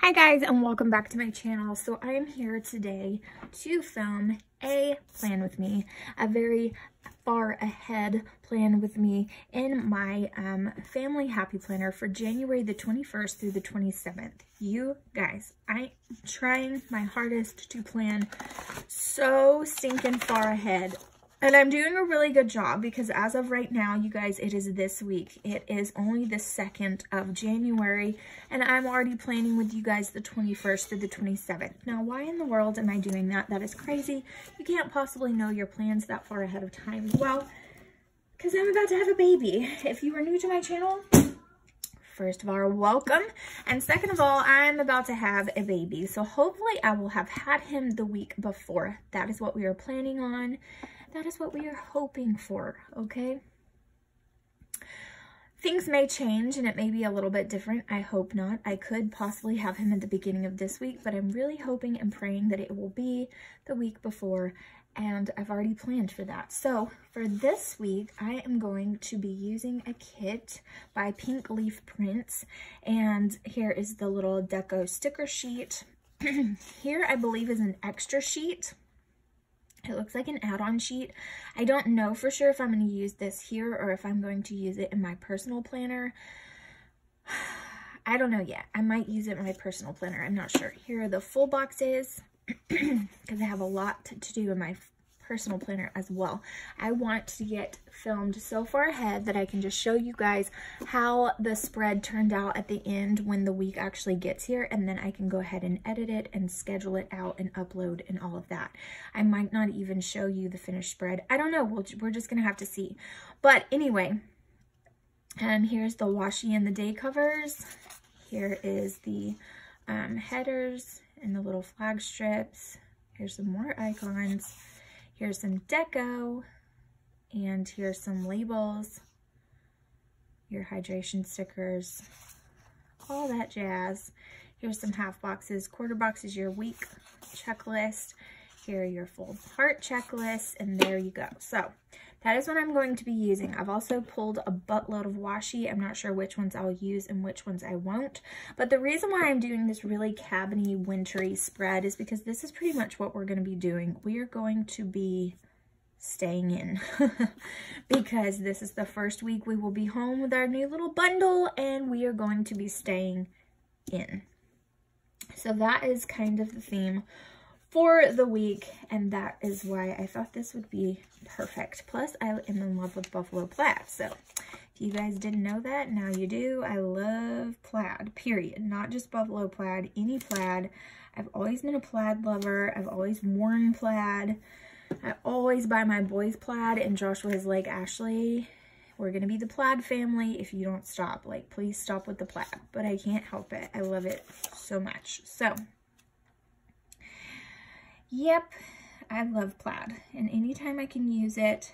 Hi guys, and welcome back to my channel. So I am here today to film a plan with me, a very far ahead plan with me in my family happy planner for January the 21st through the 27th. You guys, I'm trying my hardest to plan so stinking far ahead. And I'm doing a really good job because as of right now, you guys, it is this week. It is only the 2nd of January, and I'm already planning with you guys the 21st through the 27th. Now, why in the world am I doing that? That is crazy. You can't possibly know your plans that far ahead of time. Well, because I'm about to have a baby. If you are new to my channel, first of all, welcome. And second of all, I'm about to have a baby. So hopefully I will have had him the week before. That is what we are planning on. That is what we are hoping for, okay? Things may change and it may be a little bit different. I hope not. I could possibly have him at the beginning of this week, but I'm really hoping and praying that it will be the week before, and I've already planned for that. So for this week, I am going to be using a kit by Pink Leaf Prints, and here is the little deco sticker sheet. Here, I believe, is an extra sheet. It looks like an add-on sheet. I don't know for sure if I'm going to use this here or if I'm going to use it in my personal planner. I don't know yet. I might use it in my personal planner. I'm not sure. Here are the full boxes because I have a lot to do in my personal planner as well. I want to get filmed so far ahead that I can just show you guys how the spread turned out at the end when the week actually gets here, and then I can go ahead and edit it and schedule it out and upload and all of that. I might not even show you the finished spread. I don't know. We're just gonna have to see. But anyway, and here's the washi and the day covers. Here is the headers and the little flag strips. Here's some more icons. Here's some deco, and here's some labels, your hydration stickers, all that jazz. Here's some half boxes, quarter boxes, your week checklist. Here are your full heart checklists, and there you go. So that is what I'm going to be using. I've also pulled a buttload of washi. I'm not sure which ones I'll use and which ones I won't. But the reason why I'm doing this really cabiny, wintry spread is because this is pretty much what we're going to be doing. We are going to be staying in because this is the first week we will be home with our new little bundle, and we are going to be staying in. So that is kind of the theme for the week, and that is why I thought this would be perfect. Plus, I am in love with buffalo plaid. So if you guys didn't know that, now you do. I love plaid, period. Not just buffalo plaid, any plaid. I've always been a plaid lover. I've always worn plaid. I always buy my boys plaid, and Joshua is like, Ashley, we're gonna be the plaid family if you don't stop. Like, please stop with the plaid. But I can't help it. I love it so much. So yep, I love plaid, and anytime I can use it,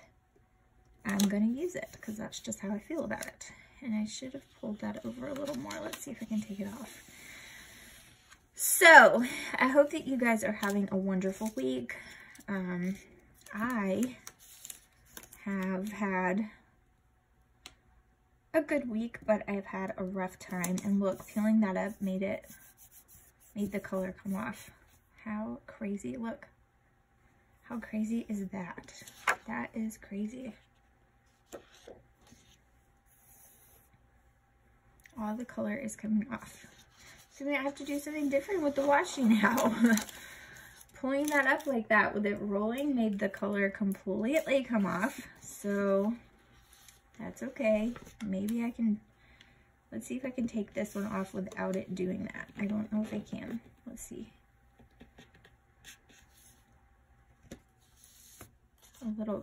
I'm gonna use it because that's just how I feel about it. And I should have pulled that over a little more. Let's see if I can take it off. So I hope that you guys are having a wonderful week. I have had a good week, but I've had a rough time. And look, peeling that up made the color come off. How crazy, look. How crazy is that? That is crazy. All the color is coming off. So I have to do something different with the washi now. Pulling that up like that with it rolling made the color completely come off. So that's okay. Maybe I can, let's see if I can take this one off without it doing that. I don't know if I can. Let's see.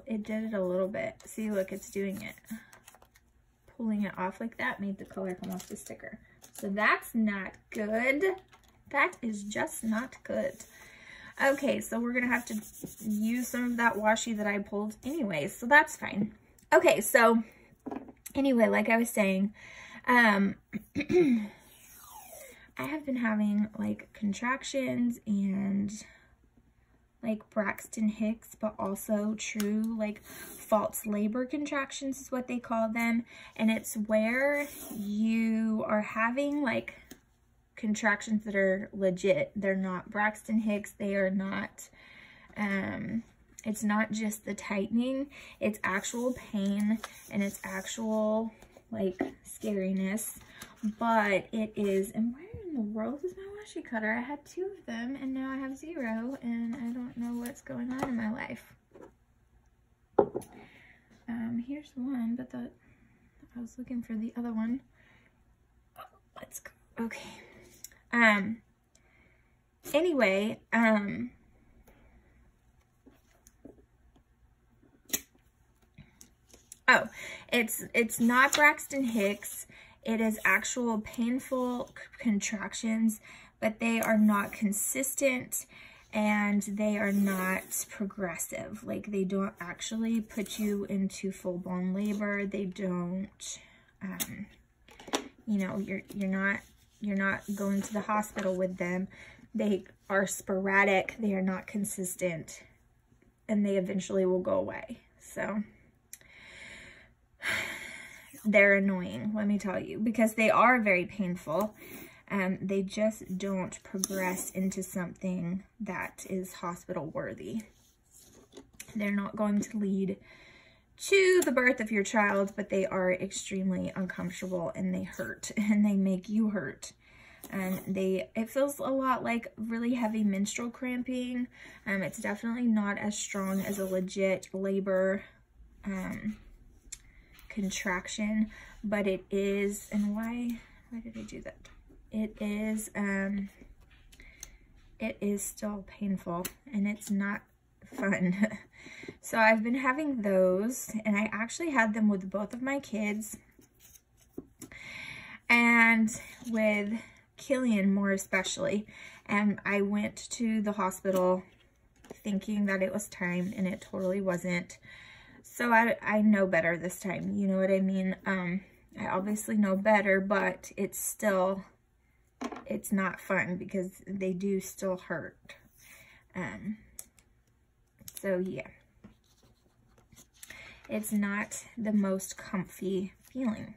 It did it a little bit. See, look, it's doing it. Pulling it off like that made the color come off the sticker. So that's not good. That is just not good. Okay, so we're gonna have to use some of that washi that I pulled anyway, so that's fine. Okay, so anyway, like I was saying, I have been having like contractions and like Braxton Hicks, but also true like false labor contractions is what they call them. And it's where you are having like contractions that are legit. They're not Braxton Hicks. They are not, it's not just the tightening. It's actual pain and it's actual, like, scariness. But it is, and where in the world is my washi cutter? I had 2 of them and now I have 0 and I don't know what's going on in my life. Here's one, but I was looking for the other one. Oh, let's go. Okay. Anyway, oh, it's not Braxton Hicks. It is actual painful contractions, but they are not consistent and they are not progressive. Like, they don't actually put you into full-blown labor. They don't, you know, you're not going to the hospital with them. They are sporadic, they are not consistent, and they eventually will go away. So they're annoying, let me tell you, because they are very painful. They just don't progress into something that is hospital worthy. They're not going to lead to the birth of your child, but they are extremely uncomfortable and they hurt and they make you hurt. And it feels a lot like really heavy menstrual cramping. It's definitely not as strong as a legit labor contraction, but it is, and why did I do that? It is still painful and it's not fun. So I've been having those, and I actually had them with both of my kids and with Killian more especially. And I went to the hospital thinking that it was time, and it totally wasn't. So I know better this time, you know what I mean? I obviously know better, but it's not fun because they do still hurt. So yeah, it's not the most comfy feeling.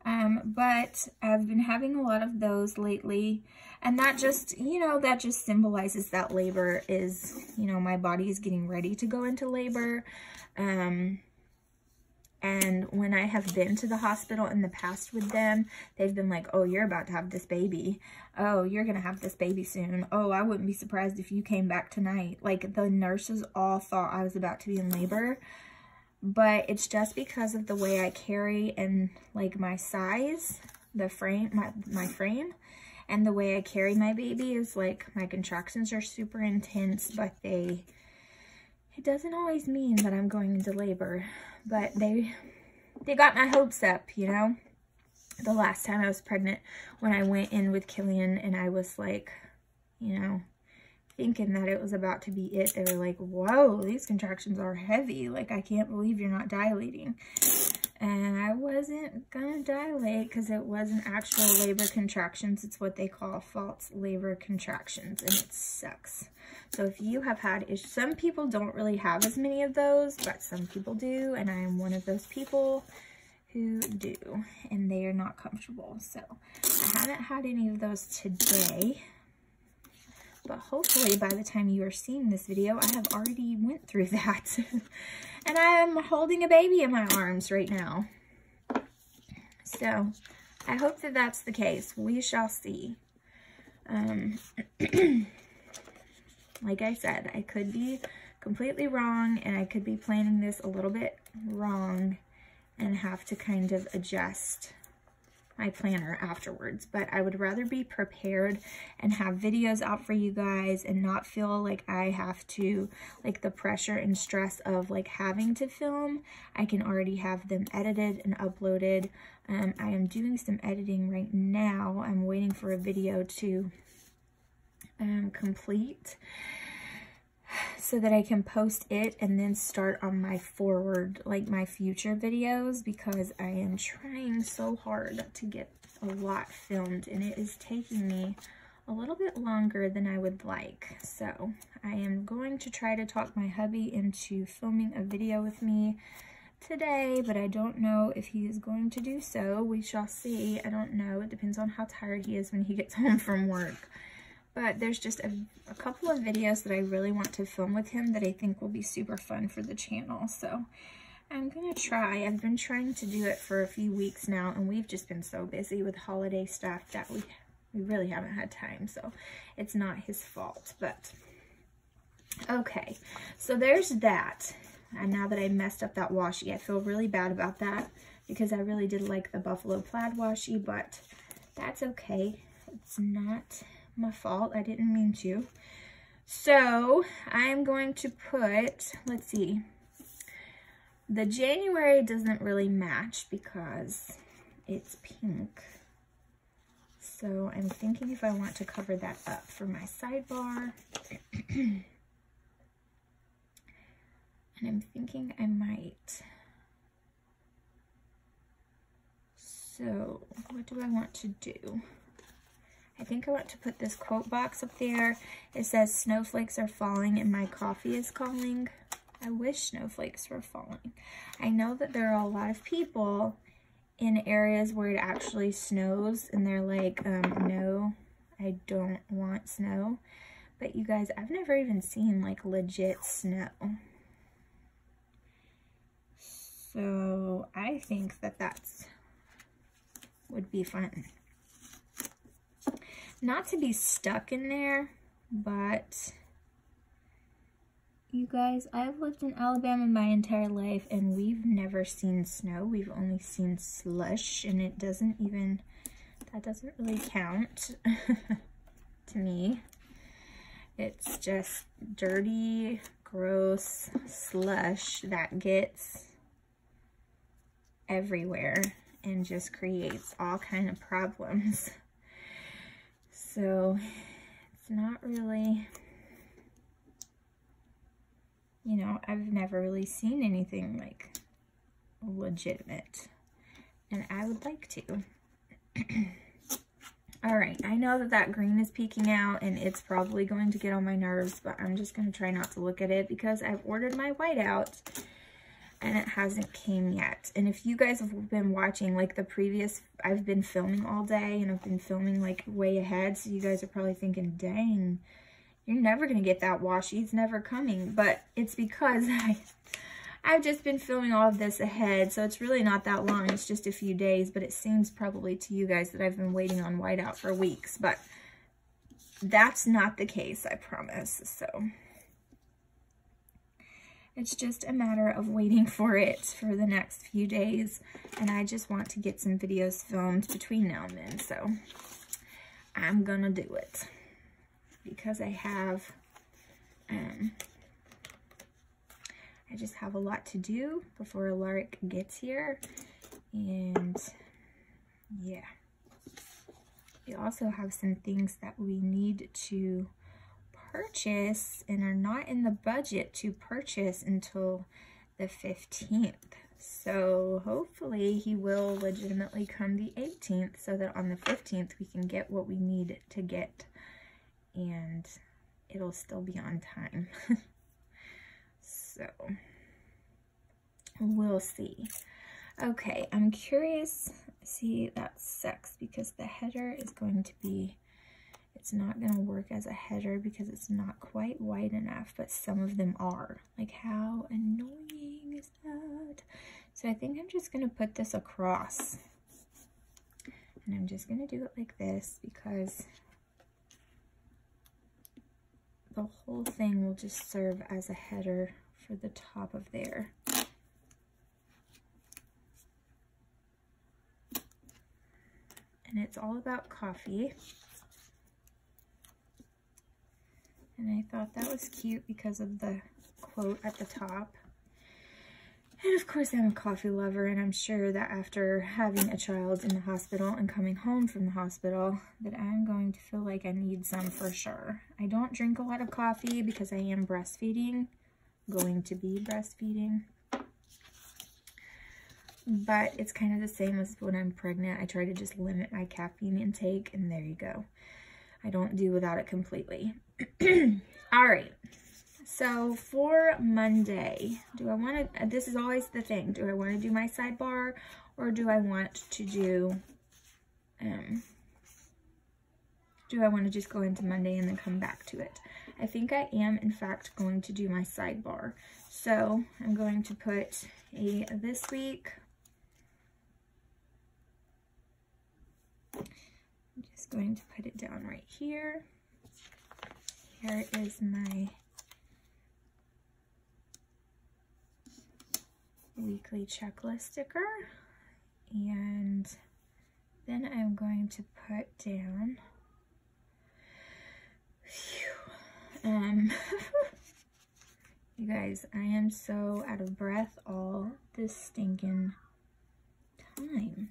But I've been having a lot of those lately, and that just, you know, that just symbolizes that labor is, you know, my body is getting ready to go into labor. And when I have been to the hospital in the past with them, they've been like, oh, you're about to have this baby. Oh, you're going to have this baby soon. Oh, I wouldn't be surprised if you came back tonight. Like, the nurses all thought I was about to be in labor. But it's just because of the way I carry and, like, my size, the frame, my frame, and the way I carry my baby is, like, my contractions are super intense, but it doesn't always mean that I'm going into labor. But they got my hopes up, you know. The last time I was pregnant, when I went in with Killian and I was like, you know, thinking that it was about to be it, they were like, whoa, these contractions are heavy. Like, I can't believe you're not dilating. And I wasn't gonna dilate because it wasn't actual labor contractions. It's what they call false labor contractions, and it sucks. So if you have had issues, some people don't really have as many of those, but some people do, and I am one of those people who do, and they are not comfortable. So I haven't had any of those today, but hopefully by the time you are seeing this video, I have already went through that. And I am holding a baby in my arms right now. So I hope that that's the case. We shall see. Like I said, I could be completely wrong, and I could be planning this a little bit wrong and have to kind of adjust my planner afterwards. But I would rather be prepared and have videos out for you guys and not feel like I have to, like, the pressure and stress of, like, having to film. I can already have them edited and uploaded. I am doing some editing right now. I'm waiting for a video to complete so that I can post it and then start on my forward, like my future videos, because I am trying so hard to get a lot filmed and it is taking me a little bit longer than I would like. So I am going to try to talk my hubby into filming a video with me today, but I don't know if he is going to do so. We shall see. I don't know. It depends on how tired he is when he gets home from work. But there's just a couple of videos that I really want to film with him that I think will be super fun for the channel. So I'm going to try. I've been trying to do it for a few weeks now, and we've just been so busy with holiday stuff that we really haven't had time. So it's not his fault. But okay, so there's that. And now that I messed up that washi, I feel really bad about that because I really did like the buffalo plaid washi, but that's okay. It's not my fault. I didn't mean to. So I'm going to put, let's see, the January doesn't really match because it's pink. So I'm thinking if I want to cover that up for my sidebar. And I'm thinking I might. So what do I want to do? I think I want to put this quote box up there. It says, snowflakes are falling and my coffee is calling. I wish snowflakes were falling. I know that there are a lot of people in areas where it actually snows and they're like, no, I don't want snow. But you guys, I've never even seen like legit snow. So I think that would be fun. Not to be stuck in there, but you guys, I've lived in Alabama my entire life and we've never seen snow. We've only seen slush, and it doesn't even, that doesn't really count to me. It's just dirty, gross slush that gets everywhere and just creates all kind of problems. So it's not really, you know, I've never really seen anything like legitimate, and I would like to. All right, I know that green is peeking out and it's probably going to get on my nerves, but I'm just going to try not to look at it because I've ordered my whiteout and it hasn't came yet. And if you guys have been watching like the previous, I've been filming all day and I've been filming like way ahead, so you guys are probably thinking, dang, you're never gonna get that washi, it's never coming. But it's because I've just been filming all of this ahead, so it's really not that long, it's just a few days. But it seems probably to you guys that I've been waiting on whiteout for weeks, but that's not the case, I promise. So it's just a matter of waiting for it for the next few days, and I just want to get some videos filmed between now and then, so I'm gonna do it because I have, I just have a lot to do before Alaric gets here, and yeah. We also have some things that we need to purchase and are not in the budget to purchase until the 15th. So hopefully he will legitimately come the 18th so that on the 15th we can get what we need to get and it'll still be on time. So we'll see. Okay, I'm curious. See, that sucks because the header is going to be, it's not going to work as a header because it's not quite wide enough, but some of them are. Like, how annoying is that? So I think I'm just going to put this across. And I'm just going to do it like this because the whole thing will just serve as a header for the top of there. And it's all about coffee. And I thought that was cute because of the quote at the top. And of course I'm a coffee lover, and I'm sure that after having a child in the hospital and coming home from the hospital that I'm going to feel like I need some for sure. I don't drink a lot of coffee because I am breastfeeding, going to be breastfeeding. But it's kind of the same as when I'm pregnant. I try to just limit my caffeine intake, and there you go. I don't do without it completely. All right, So for Monday, do I want to, this is always the thing, do I want to do my sidebar or do I want to do I want to just go into Monday and then come back to it? I think I am, in fact, going to do my sidebar. So I'm going to put a this week. I'm just going to put it down right here. Here is my weekly checklist sticker. And then I'm going to put down, you guys, I am so out of breath all this stinking time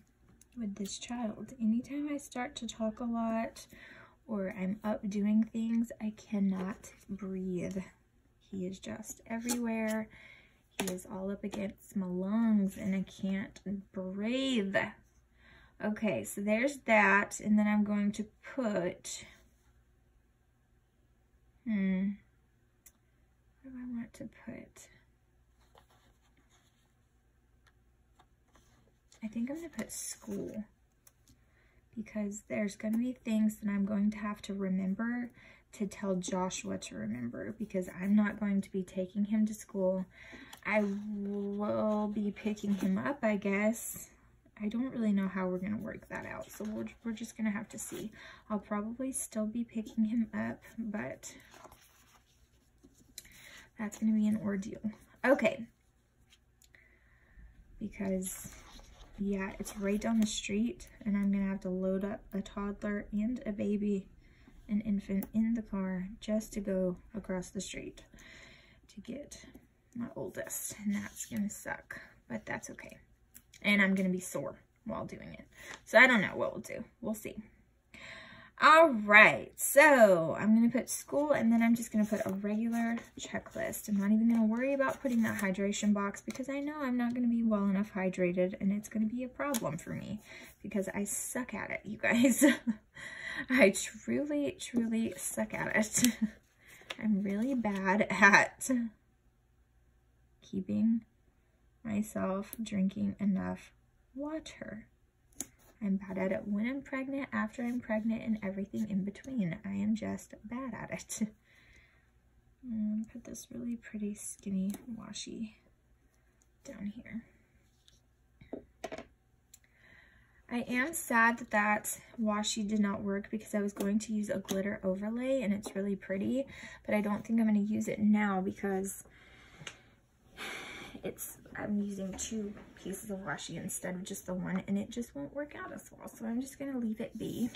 with this child. Anytime I start to talk a lot or I'm up doing things, I cannot breathe. He is just everywhere. He is all up against my lungs and I can't breathe. Okay, so there's that, and then I'm going to put, what do I want to put? I think I'm going to put school, because there's going to be things that I'm going to have to remember to tell Joshua to remember, because I'm not going to be taking him to school. I will be picking him up, I guess. I don't really know how we're going to work that out, so we're just going to have to see. I'll probably still be picking him up, but that's going to be an ordeal. Okay. Because, yeah, it's right down the street, and I'm going to have to load up a toddler and a baby, an infant, in the car just to go across the street to get my oldest, and that's going to suck, but that's okay. And I'm going to be sore while doing it. So I don't know what we'll do. We'll see. All right. So I'm going to put school, and then I'm just going to put a regular checklist. I'm not even going to worry about putting that hydration box, because I know I'm not going to be well enough hydrated, and it's going to be a problem for me because I suck at it, you guys. I truly, truly suck at it. I'm really bad at keeping myself drinking enough water. I'm bad at it when I'm pregnant, after I'm pregnant, and everything in between. I am just bad at it. Put this really pretty skinny washi down here. I am sad that that washi did not work, because I was going to use a glitter overlay and it's really pretty, but I don't think I'm going to use it now because I'm using 2 pieces of washi instead of just the one, and it just won't work out as well. So I'm just going to leave it be.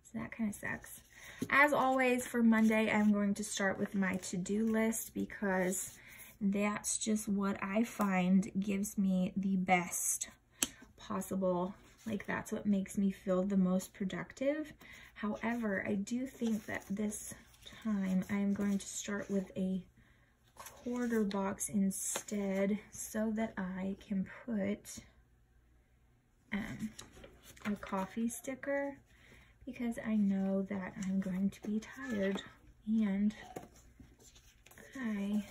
So that kind of sucks. As always, for Monday, I'm going to start with my to-do list, because that's just what I find gives me the best possible, like that's what makes me feel the most productive. However, I do think that this time I'm going to start with a quarter box instead, so that I can put a coffee sticker, because I know that I'm going to be tired and I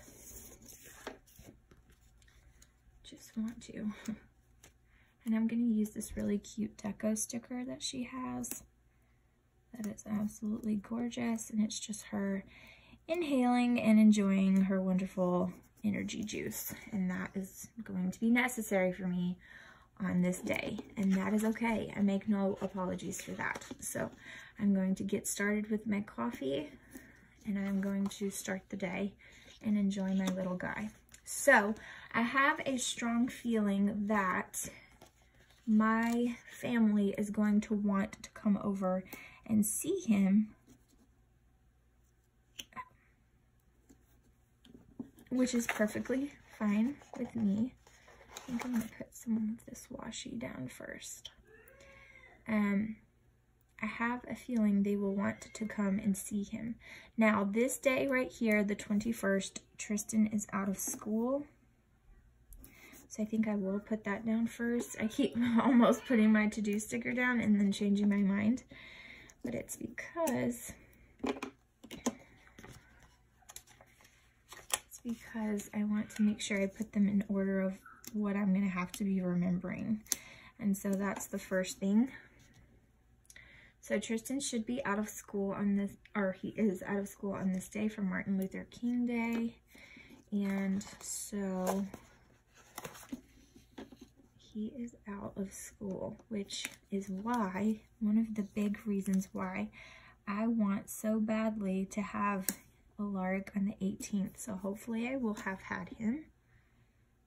just want to. And I'm going to use this really cute deco sticker that she has that is absolutely gorgeous, and it's just her inhaling and enjoying her wonderful energy juice, and that is going to be necessary for me on this day, and that is okay. I make no apologies for that. So I'm going to get started with my coffee, and I'm going to start the day and enjoy my little guy. So I have a strong feeling that my family is going to want to come over and see him, which is perfectly fine with me. I think I'm going to put some of this washi down first. I have a feeling they will want to come and see him. Now, this day right here, the 21st, Tristan is out of school. So I think I will put that down first. I keep almost putting my to-do sticker down and then changing my mind. But it's because because I want to make sure I put them in order of what I'm going to have to be remembering. And so that's the first thing. So Tristan should be out of school on this, or he is out of school on this day for Martin Luther King Day. And so he is out of school, which is why, one of the big reasons why I want so badly to have Alaric on the 18th. So hopefully I will have had him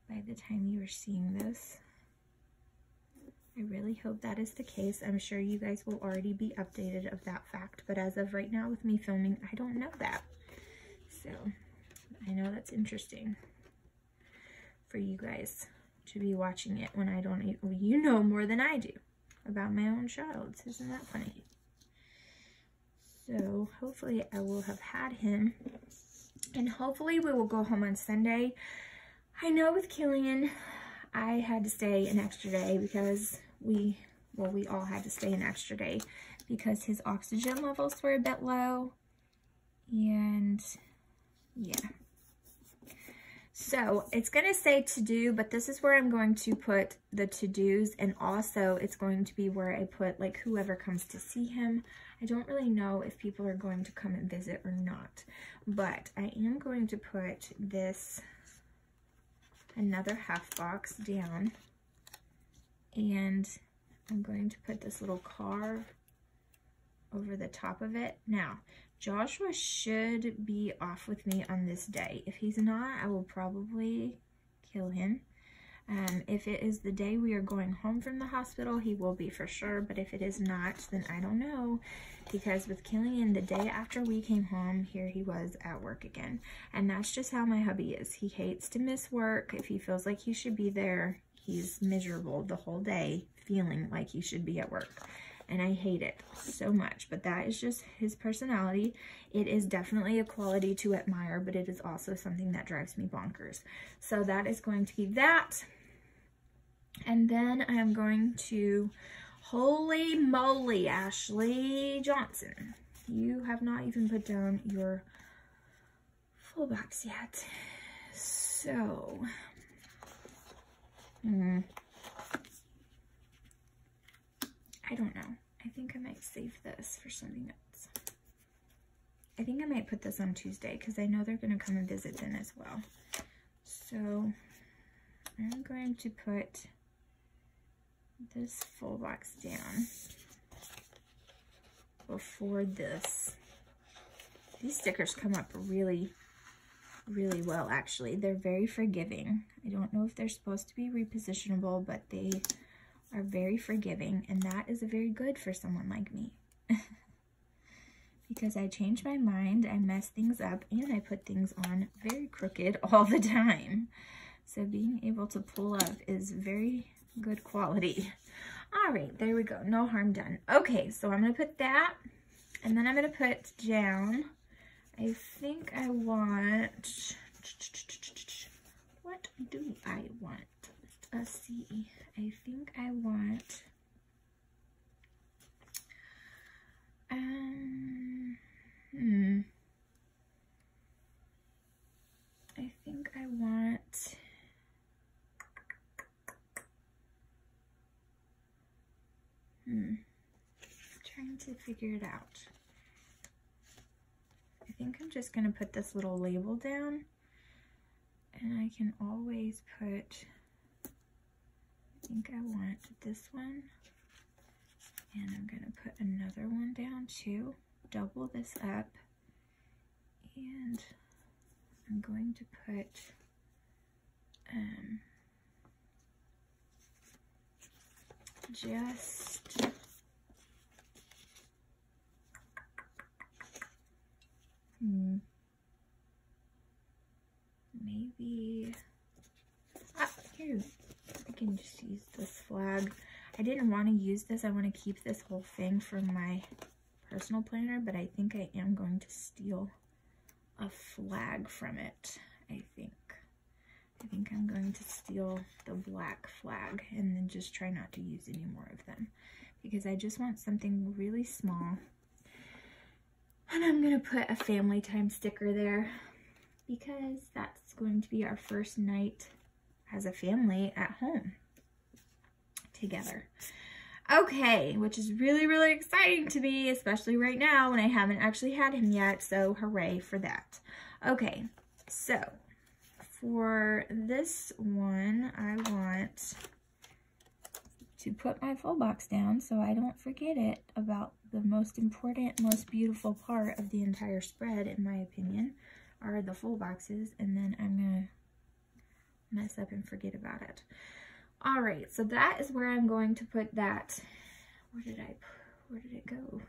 by the time you are seeing this. I really hope that is the case. I'm sure you guys will already be updated of that fact, but as of right now with me filming, I don't know that. So I know that's interesting for you guys to be watching it when I don't, you know more than I do about my own child. Isn't that funny? So hopefully I will have had him, and hopefully we will go home on Sunday. I know with Killian, I had to stay an extra day because we all had to stay an extra day because his oxygen levels were a bit low. And yeah. So it's going to say to do, but this is where I'm going to put the to-dos, and also it's going to be where I put like whoever comes to see him. I don't really know if people are going to come and visit or not, but I am going to put this another half box down, and I'm going to put this little car over the top of it. Now, Joshua should be off with me on this day. If he's not, I will probably kill him. If it is the day we are going home from the hospital, he will be for sure, but if it is not, then I don't know, because with Killian, the day after we came home, here he was at work again, and that's just how my hubby is. He hates to miss work. If he feels like he should be there, he's miserable the whole day, feeling like he should be at work, and I hate it so much, but that is just his personality. It is definitely a quality to admire, but it is also something that drives me bonkers. So that is going to be that. And then I am going to, holy moly, Ashley Johnson, you have not even put down your full box yet. So, I don't know. I think I might save this for something else. I think I might put this on Tuesday because I know they're going to come and visit then as well. So I'm going to put this full box down before this. These stickers come up really, really well, actually. They're very forgiving. I don't know if they're supposed to be repositionable, but they are very forgiving, and that is very good for someone like me. Because I change my mind, I mess things up, and I put things on very crooked all the time. So being able to pull up is very good quality. All right, there we go. No harm done. Okay, so I'm going to put that, and then I'm going to put down, I think I want, what do I want? Let's see. I think I want, I think I want, trying to figure it out. I think I'm just going to put this little label down, and I can always put, I think I want this one, and I'm going to put another one down too, double this up, and I'm going to put just maybe here, I can just use this flag. I didn't want to use this. I want to keep this whole thing for my personal planner, but I think I am going to steal a flag from it. I think I'm going to steal the black flag and then just try not to use any more of them, because I just want something really small. And I'm going to put a family time sticker there. because that's going to be our first night as a family at home together. Okay, which is really, really exciting to me, especially right now when I haven't actually had him yet, so hooray for that. Okay, so for this one, I want to put my full box down so I don't forget it about the most important, most beautiful part of the entire spread, in my opinion, are the full boxes, and then I'm gonna mess up and forget about it. All right, so that is where I'm going to put that. Where did it go?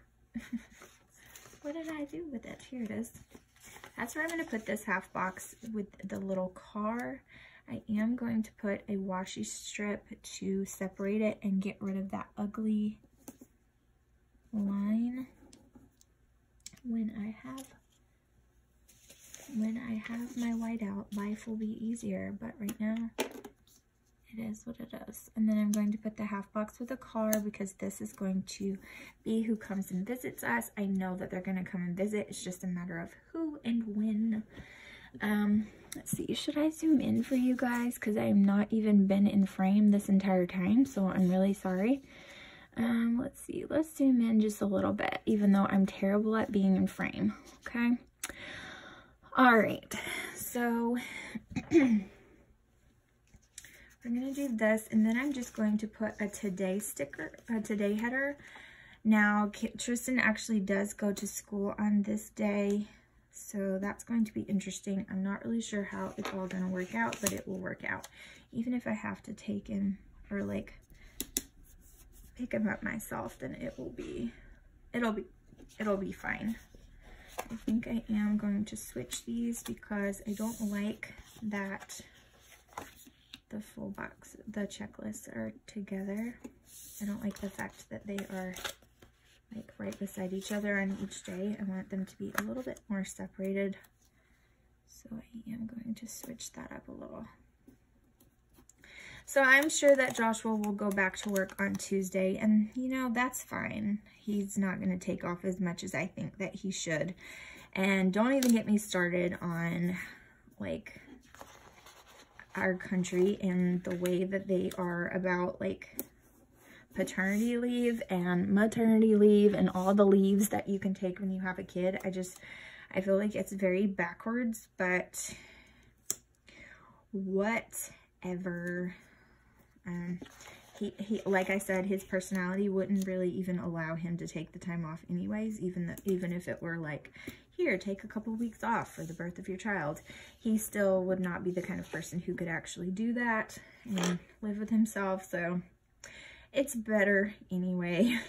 What did I do with it? Here it is. That's where I'm going to put this half box with the little car. I am going to put a washi strip to separate it and get rid of that ugly line when I have my white out. Life will be easier, but right now it is what it is. And then I'm going to put the half box with a car because this is going to be who comes and visits us. I know that they're going to come and visit. It's just a matter of who and when. Let's see, should I zoom in for you guys? Because I have not even been in frame this entire time, so I'm really sorry. Let's see, let's zoom in just a little bit, even though I'm terrible at being in frame, okay? All right, so I'm going to do this, and then I'm just going to put a today sticker, a today header. Now, Tristan actually does go to school on this day, so that's going to be interesting. I'm not really sure how it's all going to work out, but it will work out. Even if I have to take him, or like pick him up myself, then it'll be fine. I think I am going to switch these because I don't like that the full box, the checklists are together. I don't like the fact that they are like right beside each other on each day. I want them to be a little bit more separated. So I am going to switch that up a little. So I'm sure that Joshua will go back to work on Tuesday, and you know, that's fine. He's not going to take off as much as I think that he should. And don't even get me started on like our country and the way that they are about like paternity leave and maternity leave and all the leaves that you can take when you have a kid. I feel like it's very backwards, but whatever. He like I said, his personality wouldn't really even allow him to take the time off anyways, even if it were like, here, take a couple of weeks off for the birth of your child. He still would not be the kind of person who could actually do that and live with himself. So it's better anyway.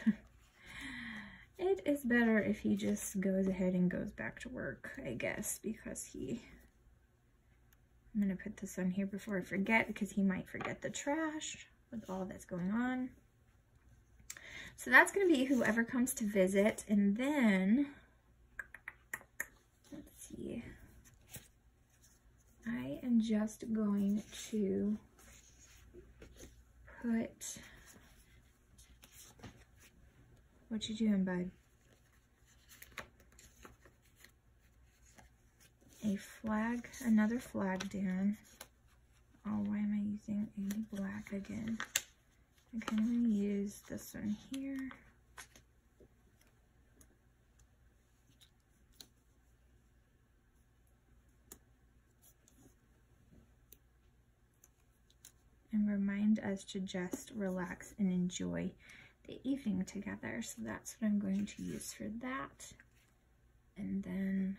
It is better if he just goes ahead and goes back to work, I guess, because I'm going to put this on here before I forget, because he might forget the trash with all that's going on. So that's going to be whoever comes to visit. And then, let's see, I am just going to put, what you doing, bud? A flag, another flag down. Oh, why am I using a black again? I kind of want to use this one here. And remind us to just relax and enjoy the evening together. So that's what I'm going to use for that. And then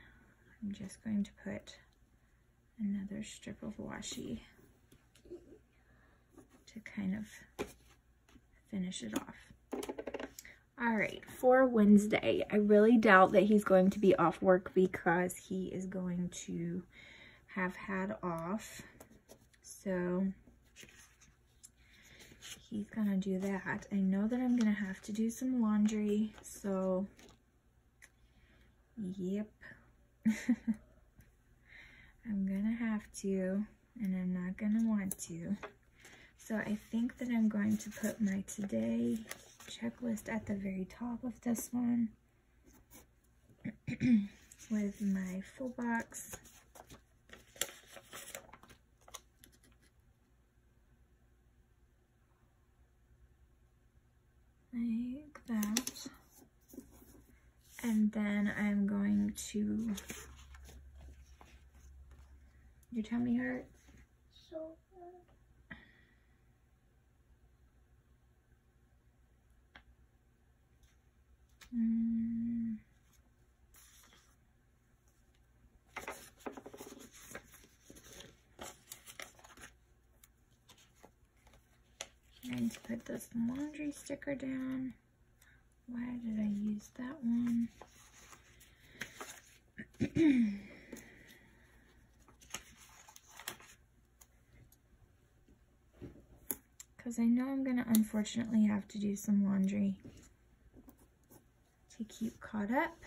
I'm just going to put another strip of washi to kind of finish it off. All right, for Wednesday, I really doubt that he's going to be off work because he is going to have had off. So he's gonna do that. I know that I'm gonna have to do some laundry, so yep. I'm gonna have to, and I'm not gonna want to. So I think that I'm going to put my today checklist at the very top of this one with my full box going to... Your tummy hurt? So I'm going to put this laundry sticker down. Why did I use that one? Because I know I'm going to unfortunately have to do some laundry to keep caught up.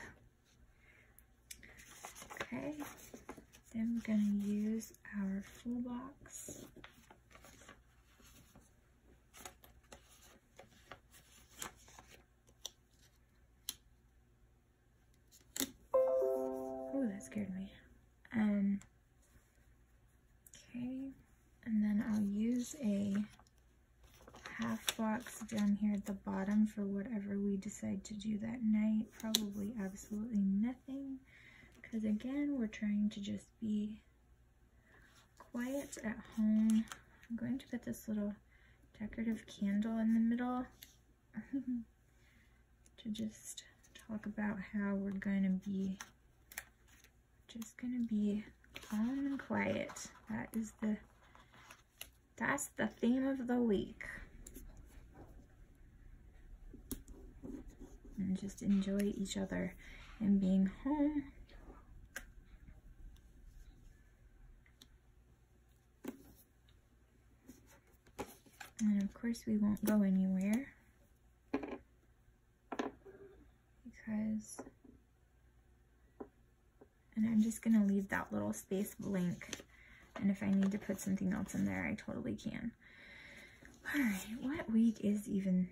Okay, then we're going to use our full box. Oh, that scared me. Okay, and then I'll use a half box down here at the bottom for whatever we decide to do that night. Probably absolutely nothing, because again, we're trying to just be quiet at home. I'm going to put this little decorative candle in the middle to just talk about how we're going to be just going to be calm and quiet. That's the theme of the week. And just enjoy each other and being home. And of course we won't go anywhere because, and I'm just gonna leave that little space blank, and if I need to put something else in there, I totally can. All right, what week is this even?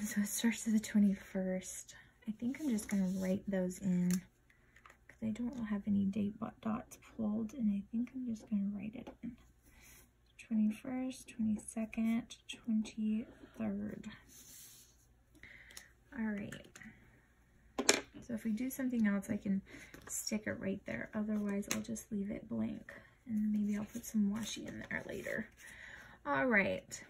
So it starts to the 21st. I think I'm just gonna write those in because I don't have any date dots pulled, and I think I'm just gonna write it in. 21st, 22nd, 23rd. All right. So if we do something else, I can stick it right there. Otherwise, I'll just leave it blank. And maybe I'll put some washi in there later. All right.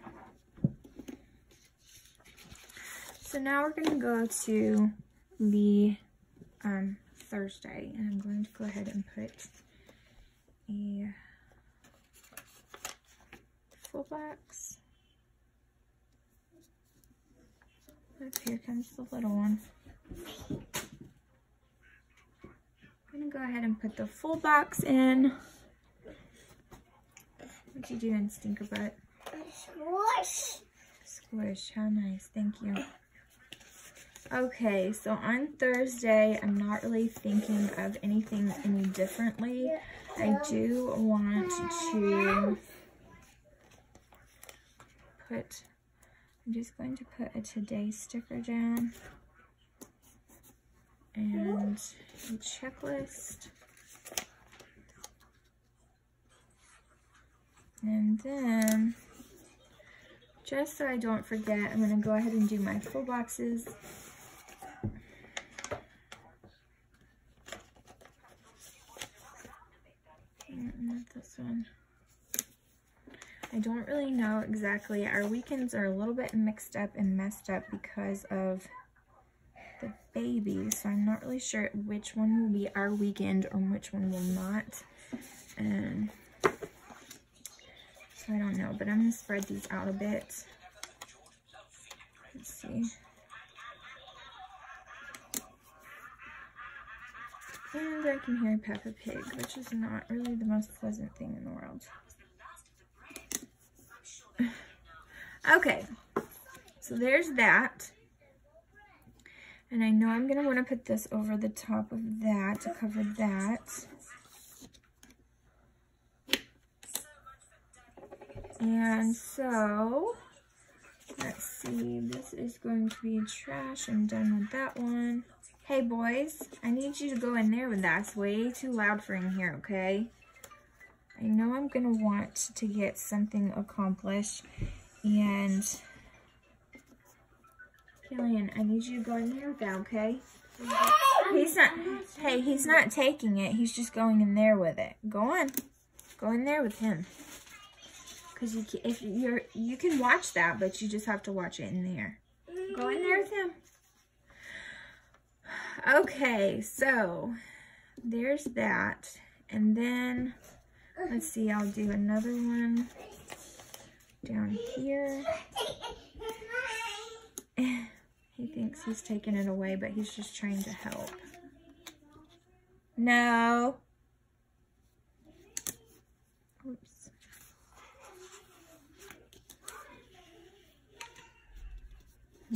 So now we're going to go to the Thursday. And I'm going to go ahead and put a full box. Look, here comes the little one. I'm gonna go ahead and put the full box in. What you doing, Stinker Butt? squish. Squish, how nice, thank you. Okay, so on Thursday, I'm not really thinking of anything any differently. I do want to put, I'm just going to put a today sticker down and a checklist. And then, just so I don't forget, I'm going to go ahead and do my full boxes. Not this one. I don't really know exactly. Our weekends are a little bit mixed up and messed up because of the baby, so I'm not really sure which one will be our weekend or which one will not. And so I don't know, but I'm going to spread these out a bit. Let's see. And I can hear Peppa Pig, which is not really the most pleasant thing in the world. Okay, so there's that. And I know I'm going to want to put this over the top of that to cover that. And so, let's see, this is going to be trash. I'm done with that one. Hey boys, I need you to go in there with that. It's way too loud for in here, okay? I know I'm going to want to get something accomplished. And, Killian, I need you to go in there with that, okay? He's not, hey, he's not taking it. He's just going in there with it. Go on. Go in there with him. Because you can watch that, but you just have to watch it in there. Go in there with him. Okay, so there's that. And then, let's see, I'll do another one down here. He thinks he's taking it away, but he's just trying to help. No. Oops.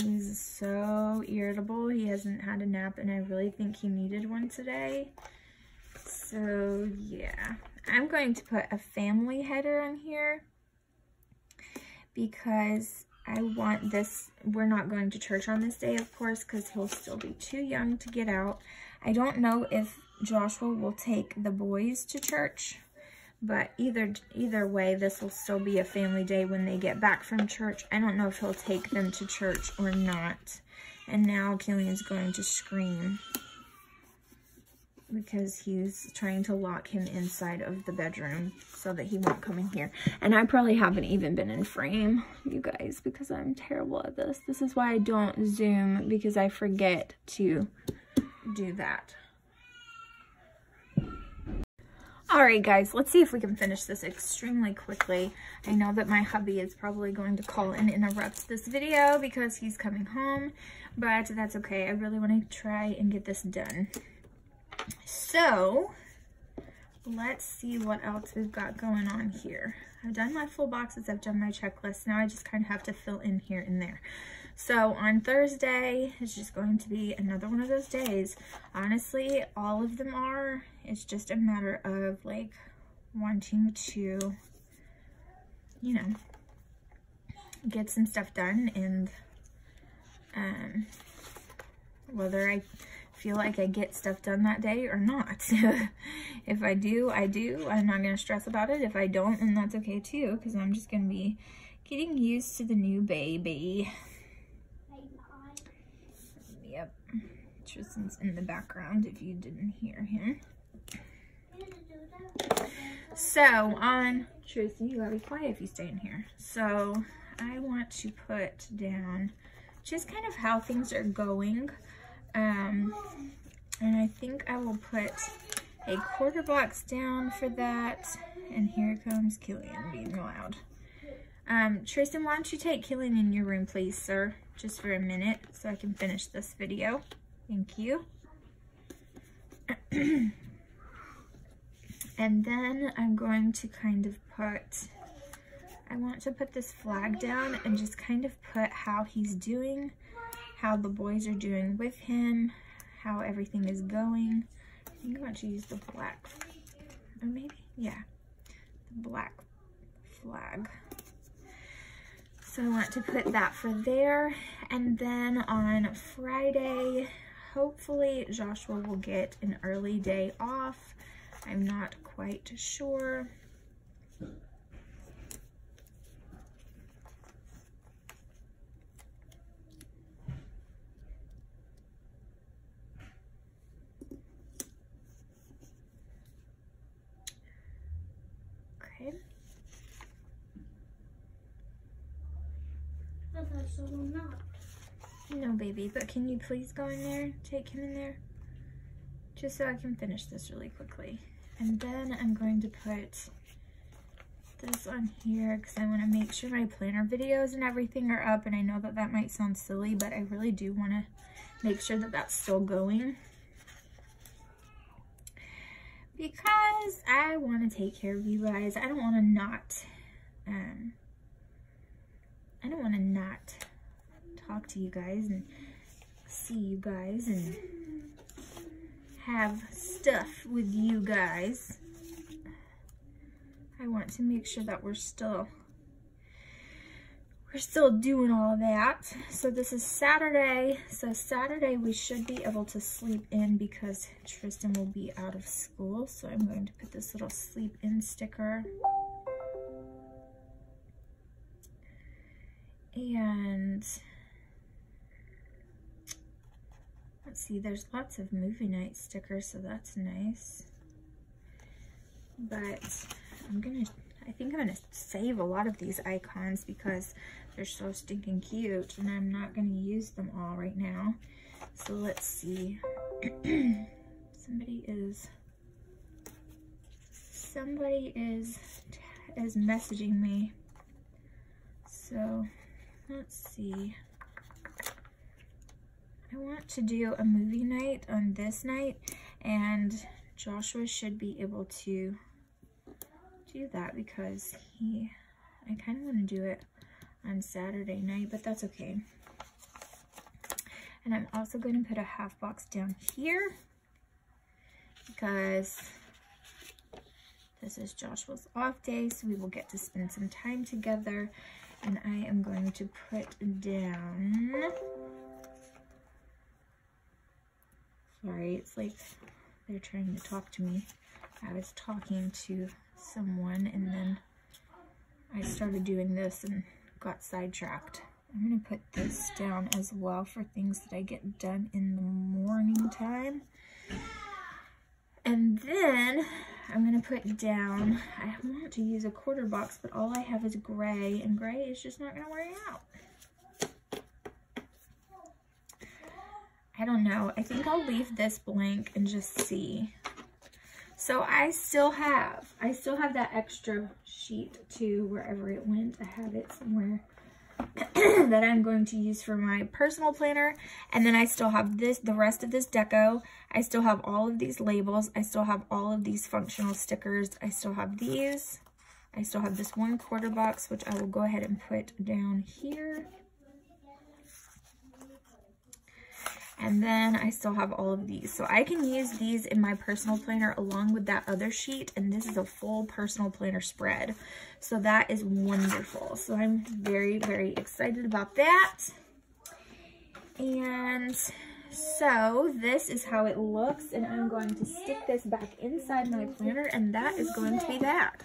He's so irritable. He hasn't had a nap, and I really think he needed one today. So, yeah. I'm going to put a family header on here because I want this. We're not going to church on this day, of course, because he'll still be too young to get out. I don't know if Joshua will take the boys to church, but either way, this will still be a family day when they get back from church. I don't know if he'll take them to church or not. And now Killian's going to scream because he's trying to lock him inside of the bedroom so that he won't come in here. And I probably haven't even been in frame, you guys, because I'm terrible at this. This is why I don't Zoom, because I forget to do that. Alright guys, let's see if we can finish this extremely quickly. I know that my hubby is probably going to call and interrupt this video because he's coming home, but that's okay. I really want to try and get this done. So, let's see what else we've got going on here. I've done my full boxes, I've done my checklist. Now I just kind of have to fill in here and there. So on Thursday, it's just going to be another one of those days. Honestly, all of them are. It's just a matter of like wanting to, you know, get some stuff done, and whether I feel like I get stuff done that day or not. If I do, I do. I'm not going to stress about it. If I don't, then that's okay too, because I'm just going to be getting used to the new baby. Yep. Tristan's in the background if you didn't hear him. So on Tristan, you gotta be quiet if you stay in here. So I want to put down just kind of how things are going. And I think I will put a quarter box down for that. And here comes Killian being loud. Tristan, why don't you take Killian in your room, please, sir? Just for a minute so I can finish this video. Thank you. And then I'm going to kind of put, I want to put this flag down and just kind of put how he's doing, how the boys are doing with him, how everything is going. I think I want to use the black, or maybe, yeah, the black flag. So I want to put that for there. And then on Friday, hopefully Joshua will get an early day off. I'm not quite sure. Okay. No, baby, but can you please go in there? Take him in there? Just so I can finish this really quickly. And then I'm going to put this on here because I want to make sure my planner videos and everything are up. And I know that that might sound silly, but I really do want to make sure that that's still going, because I want to take care of you guys. I don't want to not talk to you guys and see you guys and have stuff with you guys. I want to make sure that we're still doing all that. So this is Saturday. So Saturday we should be able to sleep in because Tristan will be out of school. So I'm going to put this little sleep in sticker. And Let's see, there's lots of movie night stickers, so that's nice. But I think I'm gonna save a lot of these icons because they're so stinking cute, and I'm not gonna use them all right now. So let's see. Somebody is messaging me. So let's see. I want to do a movie night on this night, and Joshua should be able to do that because I kind of want to do it on Saturday night, but that's okay. And I'm also going to put a half box down here because this is Joshua's off day, so we will get to spend some time together. And I am going to put down, sorry, it's like they're trying to talk to me. I was talking to someone and then I started doing this and got sidetracked. I'm going to put this down as well for things that I get done in the morning time. And then I'm going to put down, I want to use a quarter box, but all I have is gray, and gray is just not going to work out. I don't know. I think I'll leave this blank and just see. So I still have that extra sheet too, wherever it went. I have it somewhere that I'm going to use for my personal planner. And then I still have this, the rest of this deco. I still have all of these labels. I still have all of these functional stickers. I still have these. I still have this one quarter box, which I will go ahead and put down here. And then I still have all of these. So I can use these in my personal planner along with that other sheet. And this is a full personal planner spread. So that is wonderful. So I'm very, very excited about that. And so this is how it looks. And I'm going to stick this back inside my planner. And that is going to be that.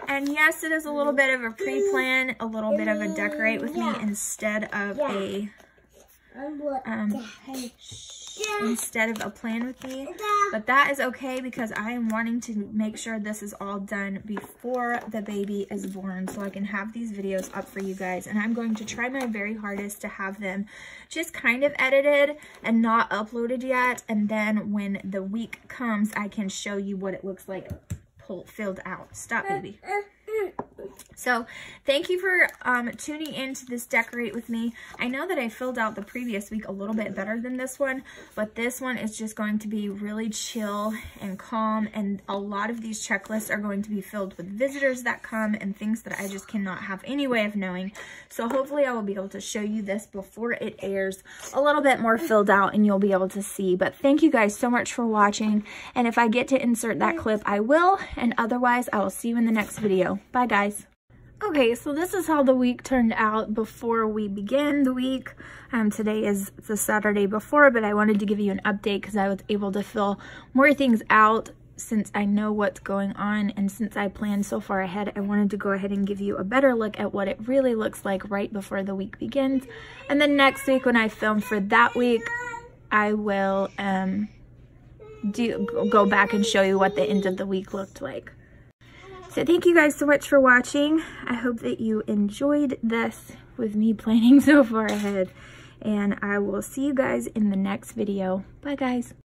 And yes, it is a little bit of a pre-plan, a little bit of a decorate with me instead of a... instead of a plan with me, but that is okay because I am wanting to make sure this is all done before the baby is born so I can have these videos up for you guys. And I'm going to try my very hardest to have them just kind of edited and not uploaded yet, and then when the week comes I can show you what it looks like filled out. Stop, baby. So thank you for tuning into this decorate with me. I know that I filled out the previous week a little bit better than this one, but this one is just going to be really chill and calm, and a lot of these checklists are going to be filled with visitors that come and things that I just cannot have any way of knowing. So hopefully I will be able to show you this before it airs a little bit more filled out and you'll be able to see. But thank you guys so much for watching, and if I get to insert that clip I will, and otherwise I will see you in the next video. Bye guys. Okay, so this is how the week turned out before we begin the week. Today is the Saturday before, but I wanted to give you an update because I was able to fill more things out since I know what's going on, and since I planned so far ahead, I wanted to go ahead and give you a better look at what it really looks like right before the week begins. And then next week when I film for that week, I will go back and show you what the end of the week looked like. So thank you guys so much for watching. I hope that you enjoyed this with me planning so far ahead. And I will see you guys in the next video. Bye guys.